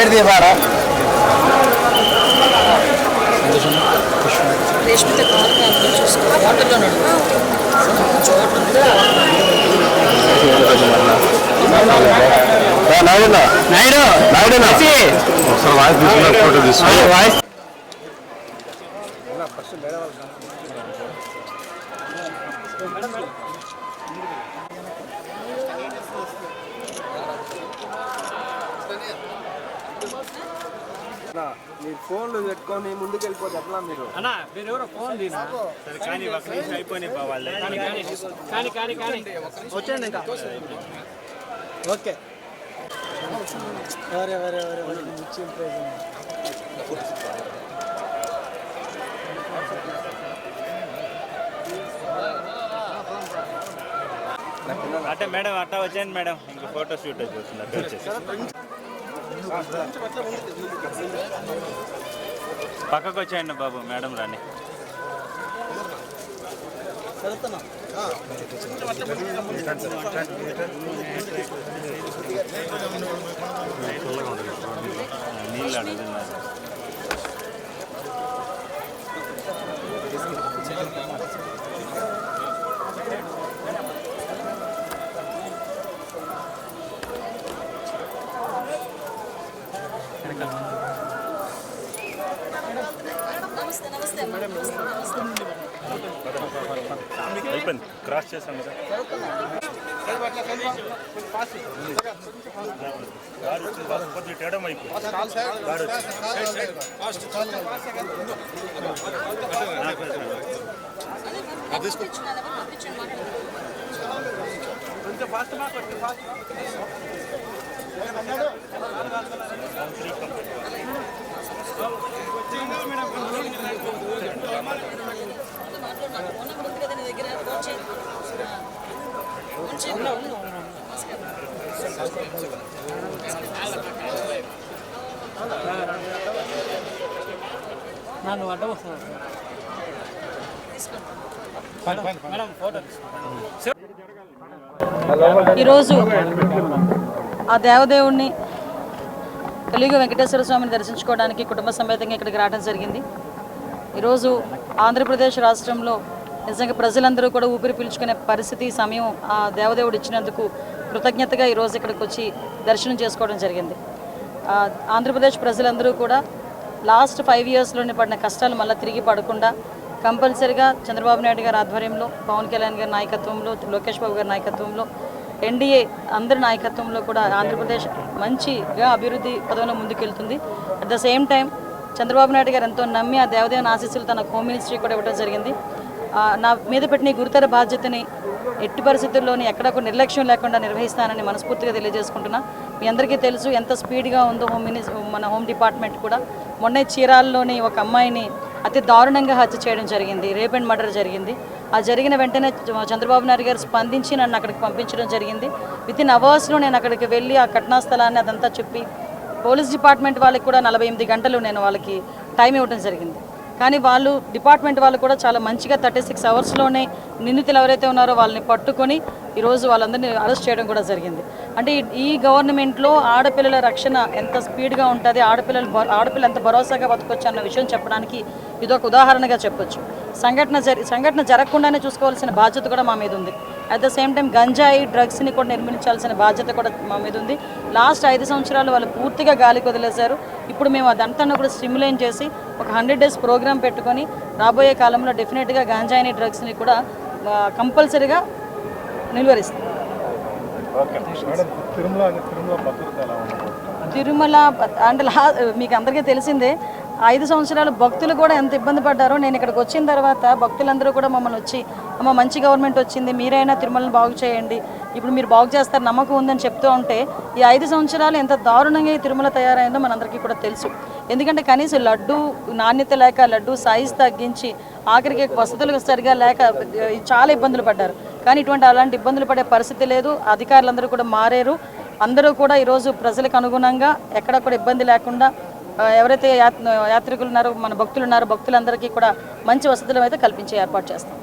Side తీవారా Naidu ఒకసారి voice తీసుకున్న photo తీసుకో వాయిస్ మీరు ఫోన్లు పెట్టుకొని ముందుకు వెళ్ళిపోతే ఎట్లా మీరు అన్నా మీరు ఎవరో ఫోన్ తీనా సరే కానీ ఒక నిమిషం అయిపోయినాయి బావాలే కానీ వచ్చేయండి ఇంకా ఓకే అంటే మేడం అట్టా వచ్చేయండి మేడం ఇంక ఫోటో షూట్ అయిపోతుంది వచ్చేసి పక్కకు వచ్చేయండి బాబు మేడం రాని నీళ్ళు అడుగుతున్నారు అయిపోయింది క్రాస్ చేసాం కదా కొద్దిగా తేడం అయిపోయింది నన్ను అడ్డం వస్తాను ఈరోజు ఆ దేవదేవుణ్ణి కలియుగ వెంకటేశ్వర స్వామిని దర్శించుకోవడానికి కుటుంబ సమేతంగా ఇక్కడికి రావడం జరిగింది. ఈరోజు ఆంధ్రప్రదేశ్ రాష్ట్రంలో నిజంగా ప్రజలందరూ కూడా ఊపిరి పీల్చుకునే పరిస్థితి సమయం ఆ దేవదేవుడు ఇచ్చినందుకు కృతజ్ఞతగా ఈరోజు ఇక్కడికి వచ్చి దర్శనం చేసుకోవడం జరిగింది. ఆంధ్రప్రదేశ్ ప్రజలందరూ కూడా లాస్ట్ 5 ఇయర్స్లోనే పడిన కష్టాలు మళ్ళీ తిరిగి పడకుండా కంపల్సరిగా చంద్రబాబు నాయుడు గారి ఆధ్వర్యంలో, పవన్ కళ్యాణ్ గారి నాయకత్వంలో, లోకేష్ బాబు గారి నాయకత్వంలో, ఎన్డీఏ అందరి నాయకత్వంలో కూడా ఆంధ్రప్రదేశ్ మంచిగా అభివృద్ధి పదంలో ముందుకెళ్తుంది. At the same time Chandrababu Naidu గారు ఎంతో నమ్మి ఆ దేవదేవుని ఆశీస్సులు తన హోమ్ మినిస్ట్రీ కూడా ఇవ్వడం జరిగింది. నా మీద పెట్టిన గురుతర బాధ్యతని ఎట్టి పరిస్థితుల్లోని ఎక్కడ ఒక నిర్లక్ష్యం లేకుండా నిర్వహిస్తానని మనస్ఫూర్తిగా తెలియజేసుకుంటున్నా. మీ అందరికీ తెలుసు ఎంత స్పీడ్గా ఉందో మన హోమ్ డిపార్ట్మెంట్ కూడా. మొన్న చీరాలలోని ఒక అమ్మాయిని అతి దారుణంగా హత్య చేయడం జరిగింది, రేప్ అండ్ మర్డర్ జరిగింది. ఆ జరిగిన వెంటనే చంద్రబాబు నాయుడు గారు స్పందించి నన్ను అక్కడికి పంపించడం జరిగింది. వితిన్ అవర్స్లో నేను అక్కడికి వెళ్ళి ఆ ఘటనా స్థలాన్ని అదంతా చెప్పి పోలీస్ డిపార్ట్మెంట్ వాళ్ళకి కూడా 48 గంటలు నేను వాళ్ళకి టైం ఇవ్వడం జరిగింది. కానీ వాళ్ళు డిపార్ట్మెంట్ వాళ్ళు కూడా చాలా మంచిగా 36 అవర్స్లోనే నిందితులు ఎవరైతే ఉన్నారో వాళ్ళని పట్టుకొని ఈరోజు వాళ్ళందరినీ అరెస్ట్ చేయడం కూడా జరిగింది. అంటే ఈ గవర్నమెంట్లో ఆడపిల్లల రక్షణ ఎంత స్పీడ్గా ఉంటుంది, ఆడపిల్ల ఎంత భరోసాగా బతకొచ్చు అన్న విషయం చెప్పడానికి ఇదొక ఉదాహరణగా చెప్పొచ్చు. సంఘటన జరగకుండానే చూసుకోవాల్సిన బాధ్యత కూడా మా మీద ఉంది. అట్ ద సేమ్ టైం గంజాయి డ్రగ్స్ని కూడా నిర్మించాల్సిన బాధ్యత కూడా మా మీద ఉంది. లాస్ట్ 5 సంవత్సరాలు వాళ్ళు పూర్తిగా గాలికి వదిలేశారు. ఇప్పుడు మేము అదంతా కూడా స్టిమ్యులేట్ చేసి ఒక 100 days ప్రోగ్రామ్ పెట్టుకొని రాబోయే కాలంలో డెఫినెట్గా గంజాయిని డ్రగ్స్ని కూడా కంపల్సరీగా నిలువరిస్తాం. తిరుమల అంటే మీకు అందరికీ తెలిసిందే, 5 సంవత్సరాలు భక్తులు కూడా ఎంత ఇబ్బంది పడ్డారో. నేను ఇక్కడికి వచ్చిన తర్వాత భక్తులందరూ కూడా మమ్మల్ని వచ్చి అమ్మ మంచి గవర్నమెంట్ వచ్చింది, మీరైనా తిరుమలని బాగు చేయండి, ఇప్పుడు మీరు బాగు చేస్తారు నమ్మకం ఉందని చెప్తూ ఉంటే ఈ 5 సంవత్సరాలు ఎంత దారుణంగా ఈ తిరుమల తయారైందో మనందరికీ కూడా తెలుసు. ఎందుకంటే కనీసం లడ్డు నాణ్యత లేక, లడ్డు సైజ్ తగ్గించి, ఆఖరికి వసతులు సరిగా లేక చాలా ఇబ్బందులు పడ్డారు. కానీ అలాంటి ఇబ్బందులు పడే పరిస్థితి లేదు. అధికారులందరూ కూడా మారారు. అందరూ కూడా ఈరోజు ప్రజలకు అనుగుణంగా ఎక్కడ కూడా ఇబ్బంది లేకుండా ఎవరైతే యాత్రికులు ఉన్నారో, మన భక్తులు ఉన్నారో, భక్తులందరికీ కూడా మంచి వసతులు అయితే కల్పించే ఏర్పాటు చేస్తాం.